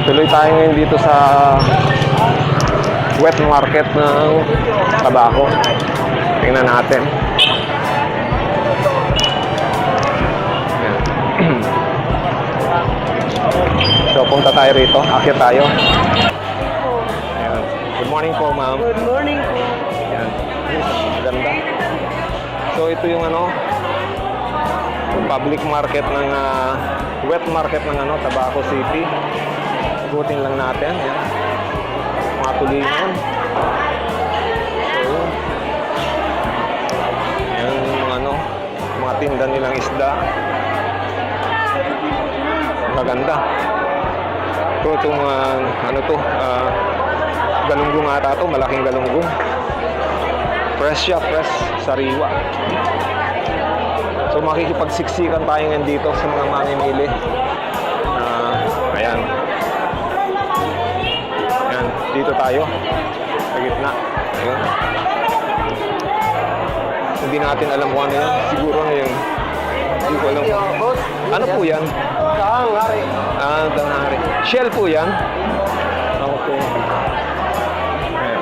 Tuloy tayo ngayon dito sa wet market ng Tabaco. Tingnan natin. Ayan. So, punta tayo rito. Akyat tayo. Ayan. Good morning po, ma'am. Good morning po. Ayan. Maganda. So, ito yung public market ng wet market ng Tabaco City. Ikutin lang natin. Yan. Mga tulingan. So, yan yung mga tinda nilang isda. Maganda. Ito, itong galunggong ata ito. Malaking galunggong. Fresh siya, fresh. Sariwa. So, makikipagsiksikan tayo ngayon dito sa mga mamimili. Ayan. Ayan, dito tayo. Sa gitna. Ayan. Hindi natin alam kung ano yan. Siguro na yung... Hindi ko alam. Ano po yan? Tanghari. Tanghari. Shell po yan? Okay. Ayan.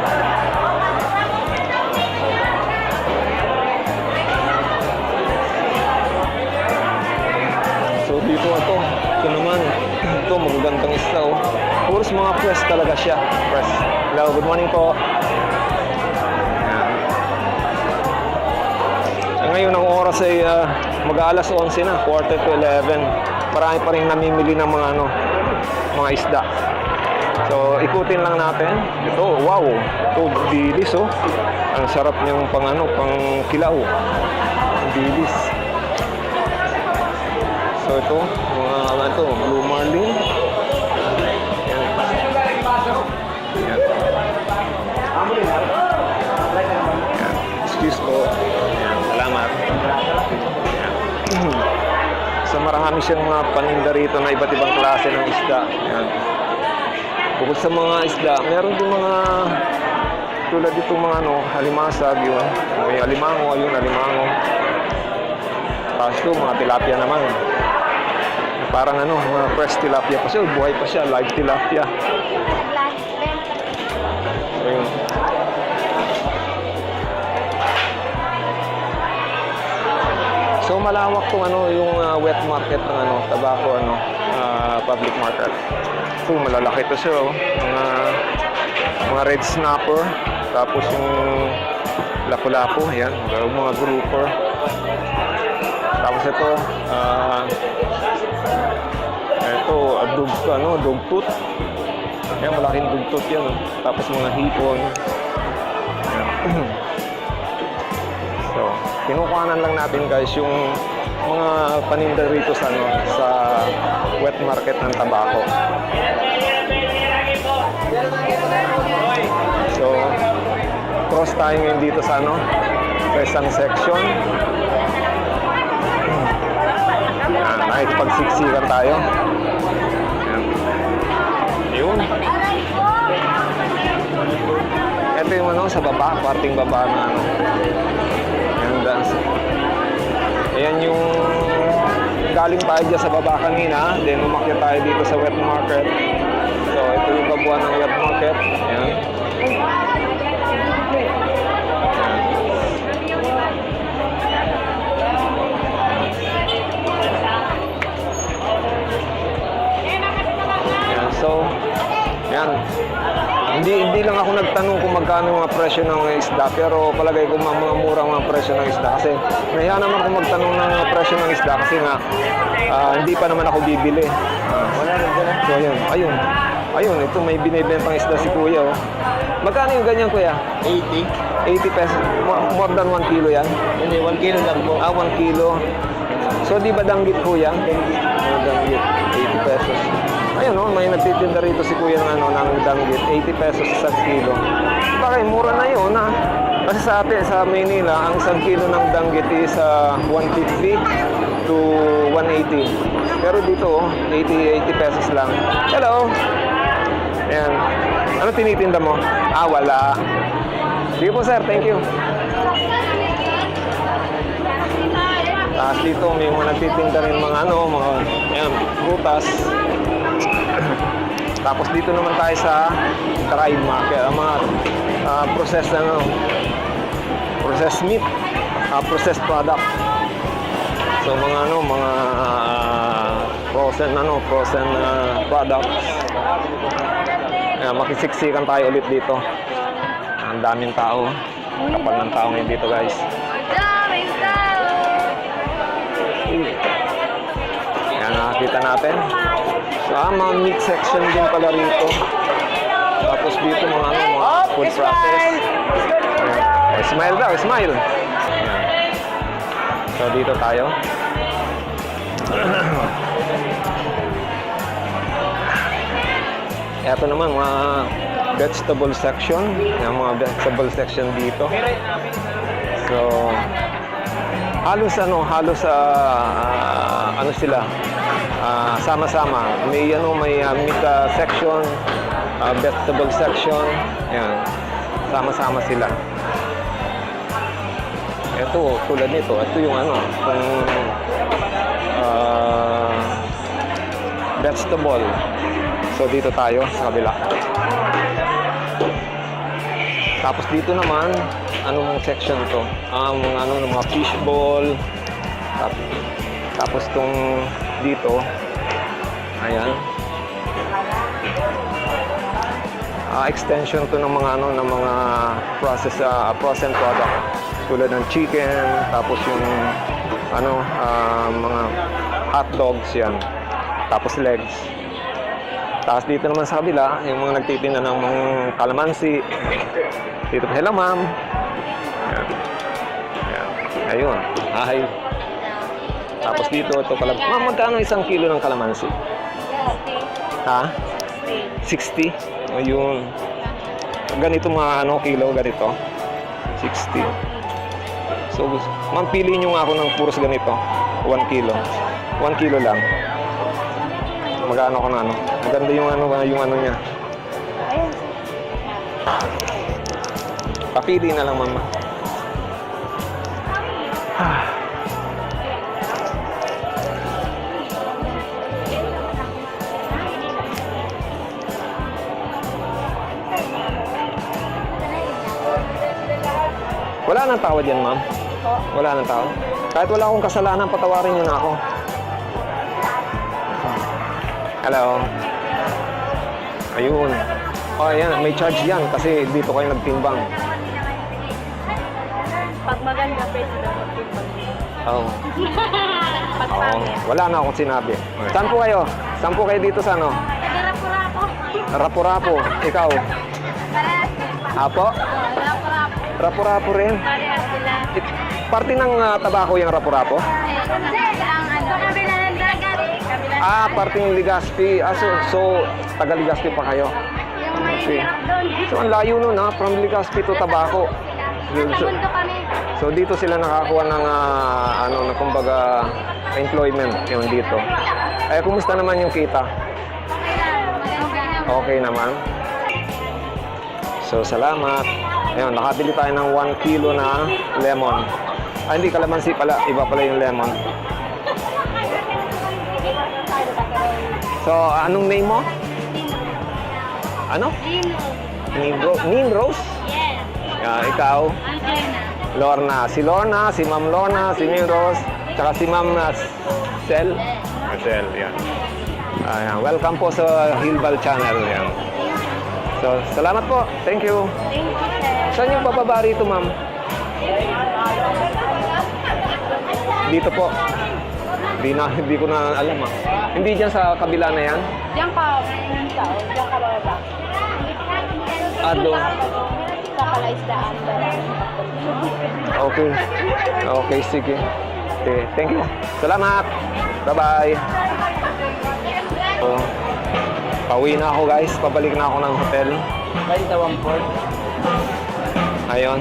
So dito ito naman, ito magagandang isda oh. Puros mga fresh talaga siya. Fresh. Hello, good morning po. Ayan. Ngayon ang oras ay mag-aalas 11 na, quarter to 11. Marami pa rin namimili ng mga isda. So ikutin lang natin. Ito, wow. Ito, bilis oh. Ang sarap niyang pang kilaw. Bilis. So ito, mga blue marlin. Yan. Yan. Excuse po. Yan. Salamat. Yan. So marami siyang mga paninda rito na iba't ibang klase ng isda. Yan. Bukod sa mga isda, meron din mga tulad dito mga halimasag yun. May alimango, ayun alimango. Tapos ito, mga tilapia naman. Parang mga fresh tilapia pa siya. Buhay pa siya, live tilapia. Ayun. So malawak tong yung wet market ng Tabaco public market. So malalaki to siya oh. Mga red snapper, tapos yung lapu-lapu, ayan, mga grouper. Tapos ito dugtut. Ayan, malaking dugtut yan. Tapos mga hipon. Ayan. So, kinukuhanan lang natin guys yung mga paninda rito sa wet market ng Tabaco. So, cross tayo ngayon dito sa presang section. Nakikipagsiksikan tayo. Yun. Ito yung sa baba, parting baba na Ayan, dance. Ayan yung galing tayo dyan sa baba kanina, then umakyat tayo dito sa wet market. So ito yung kabuuan ng wet market. Ayan. So, yan. Hindi lang ako nagtanong kung magkano mga presyo ng isda, pero palagay ko mga murang mga presyo ng isda kasi nahiya naman ako magtanong ng presyo ng isda kasi nga hindi pa naman ako bibili. So, ayun, ito may binibentang isda si Kuya oh. Magkano yung ganyan Kuya? 80. 80 pesos. More than 1 kilo yan? Hindi, 1 kilo lang po. 1 kilo. So, di ba danggit Kuya? Danggit, 80 pesos. Ayun may nagtitinda rito si Kuya ng danggit, 80 pesos sa 1 kilo. Bakit mura na yun Kasi sa atin, sa Manila, ang 1 kilo ng danggit is 150 to 180. Pero dito, 80 pesos lang. Hello! Ayan. Ano tinitinda mo? Wala. Sige po sir, thank you. Tapos dito may mga nagtitinda rin mga mga ayan, prutas. Tapos dito naman tayo sa dried market, ang mga processed processed meat, processed product. So mga frozen products. Makisiksikan tayo ulit dito. Ang daming tao. Kapal ng tao ngayon dito, guys. Yan, nakakita natin. So, mga meat section din pala rito. Tapos dito mga food process. Ayan. Smile daw, smile. Ayan. So, dito tayo. Ito naman, mga vegetable section. Yung mga vegetable section dito. So, halos sila sama-sama. May meat section, vegetable section. Yan. Sama-sama sila. Ito, tulad nito. Ito yung vegetable. So, dito tayo sa kabila. Tapos dito naman, anong section to? Mga fish ball. Tapos tong dito, ayan. Extension to ng mga processed product. Tulad ng chicken, tapos yung mga hot dogs yan. Tapos legs. Tapos dito naman sa kabila, yung mga nagtitinda ng mga kalamansi. Dito pa sila, ma'am. Ayan. Ayan. Ayun. Ay. Tapos dito, ito kalamansi. Ma'am, magkano isang kilo ng kalamansi? Ha? 60. Ayun. Ganito mga kilo, ganito. 60. So, ma'am, pili nyo nga ako ng puros ganito. 1 kilo. 1 kilo lang. Magkano ko na Maganda yung niya. Papili na lang, mama. Wala nang tawad yan, ma'am. Wala nang tawad. Kahit wala akong kasalanan, patawarin niyo na ako. Hello. Ayun. Oh, ayan. May charge yan kasi dito kayo nagtimbang. Pag maganda, pwede na magtimbang. Oo. Pag Oo. pangit. Wala na akong sinabi. Saan po kayo? Saan po kayo dito sa Rapo-rapo. Rapo-rapo. Ikaw? Parehas. Apo? Rapo-rapo. Rapo-rapo rin. Parehas sila. Parte ng tabako yung rapo-rapo? Kasi ang kabila ng dagat. Parte ng Legazpi. So taga Legazpi pa kayo? Yung may Okay. hirap doon. So ang layo nun from Legazpi to Tabaco. Nasa mundo kami. So dito sila nakakuha ng kumbaga employment yung dito. Kumusta naman yung kita? Okay naman. So salamat. Ayun, nakabili tayo ng 1 kilo na lemon. Hindi kalamansi pala, iba pala yung lemon. So anong name mo? Ano? Nin Rose? Yes. Ikaw? Ang China. Lorna. Si Lorna, si Ma'am Lorna, si Nin Rose, tsaka si Ma'am Sel. Sel, yan. Ayan. Welcome po sa Hilbal Channel. Yan. So, salamat po. Thank you. Thank you, sir. Saan yung bababa rito, ma'am? Dito po. Hindi ko na alam, Hindi dyan sa kabila na yan? Diyan ka. Diyan ka bababa. Doon. Sa palaisdaan. Okay. Okay, sige. Okay, thank you. Salamat. Bye-bye. So, pauwi na ako, guys. Pabalik na ako ng hotel. Bali sa 1-4. Ayun.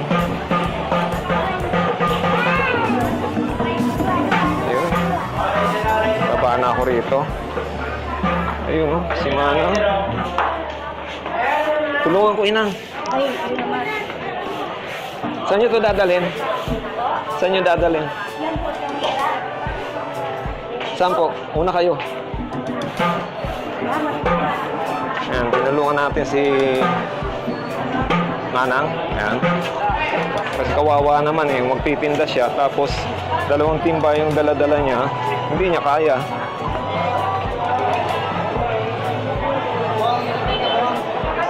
Ayun. Baba na ako rito. Ayun, si Mana. Tulungan ko, inang. Ay, yun naman. Saan nyo ito dadalhin? Saan nyo dadalhin? Saan po? Una kayo. Ayan. Tinulungan natin si Manang. Ayan. Kasi kawawa naman eh, magtitinda siya. Tapos, 2 timba yung dala-dala niya. Hindi niya kaya.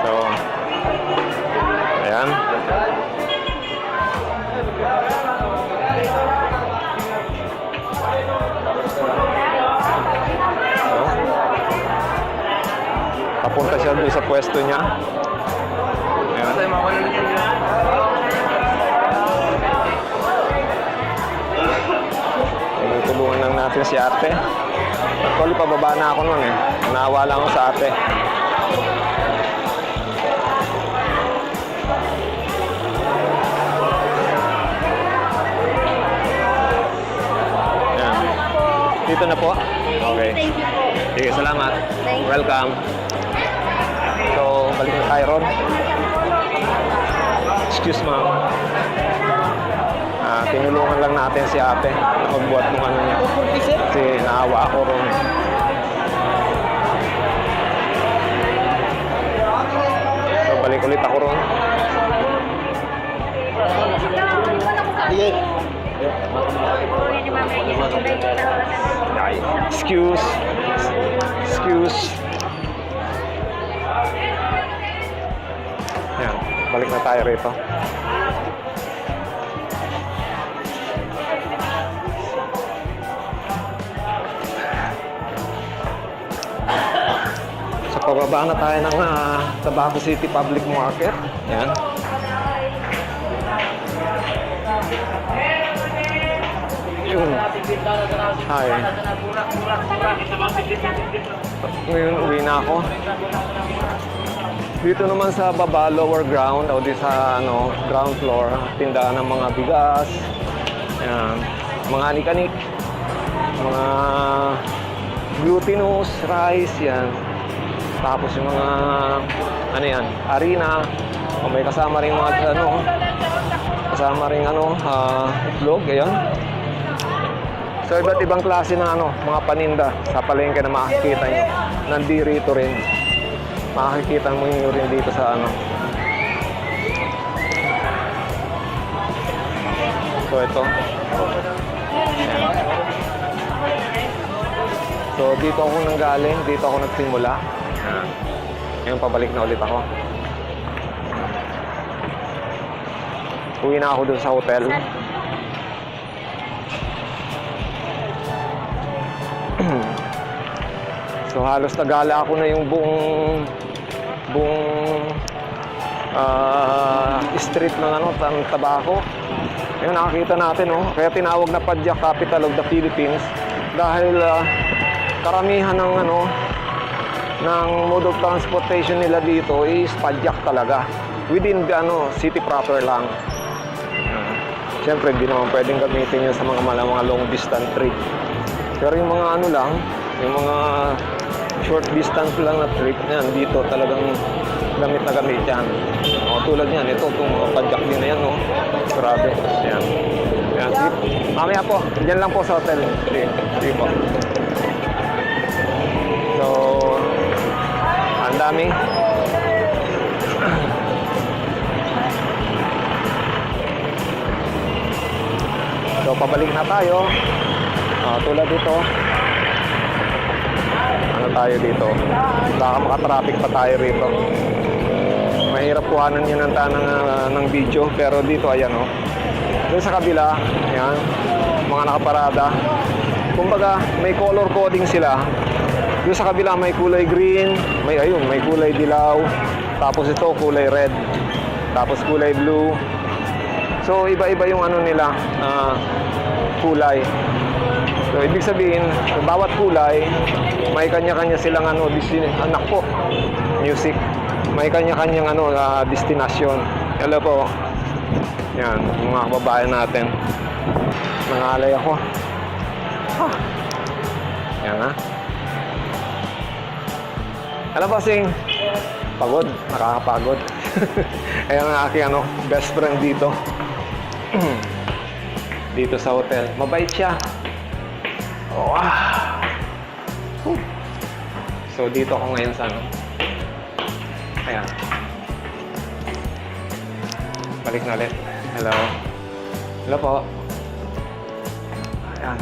So, ayan. Papunta siya doon sa pwesto niya. Ayan. Tulungan lang natin si ate. Actually, pababa na ako nun eh. Naawa lang ako sa ate. Ayan. Dito na po? Okay. Thank you po. Sige, salamat. Thank you. Welcome. So, balik na tayo ron. Excuse ma'am. Tinulungan lang natin si ate na magbuhat ng ano niya. Kasi naawa ako ron. So, balik ulit ako ron. Sige. Excuse. Excuse. Yan, balik na tayo rito. So, pababa na tayo ng Tabaco City Public Market. Yan. Yun. Hi. Ngayon, uwi na ako. Dito naman sa baba, lower ground, o di sa ground floor, tindahan ng mga bigas, yan, mga anik-anik, mga glutinous rice, yan. Tapos yung mga, harina, o may kasama rin mga, kasama rin itlog, ayan. So, iba't ibang klase ng mga paninda sa palengke na makikita nyo. Nandito rin. Makikita mo nyo rin dito sa So, ito. Ayan. So, dito ako nanggaling. Dito ako nagsimula. Ayan. Ngayon, pabalik na ulit ako. Uwi na ako dun sa hotel. So halos nagala ako na yung buong street ng Tabaco. Ayun, nakakita natin, kaya tinawag na Padyak Capital of the Philippines dahil karamihan ng ng mode of transportation nila dito is Padyak talaga. Within the city proper lang. Siyempre, hindi naman pwedeng gamitin yun sa mga long distance trip. Pero yung mga yung mga short distance lang na trip, yan, dito talagang gamit na gamit yan. Tulad yan, ito, itong mga Padyak din na yan, grabe. Yan. Yan. Mamaya po, dyan lang po sa hotel. Sige po. So, ang dami. So, pabalik na tayo. Tulad dito. Tayo dito. Baka makatraffic pa tayo rito. Mahirap kuhanan yun ng video. Pero dito, ayan doon sa kabila, ayan, mga nakaparada. Kumbaga, may color coding sila. Doon sa kabila, may kulay green. May kulay dilaw. Tapos ito, kulay red. Tapos kulay blue. So, iba-iba yung nila, kulay. So, ibig sabihin, bawat kulay, may kanya-kanya silang anak po, music. May kanya-kanyang destinasyon. Hello po. Yan, mga kababayan natin. Nangalay ako. Yan Alam po, Sing, pagod, nakakapagod. Ayan ang aking best friend dito. Dito sa hotel. Mabait siya. Wow! So, dito ako ngayon sa Ayan. Balik na ulit. Hello. Hello po. Ayan.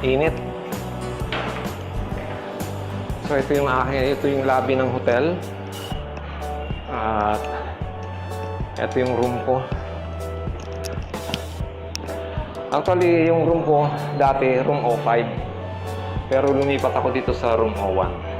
Init. So ito yung lobby ng hotel. At ito yung room ko. Actually, yung room ko dati room 05. Pero lumipat ako dito sa room 01.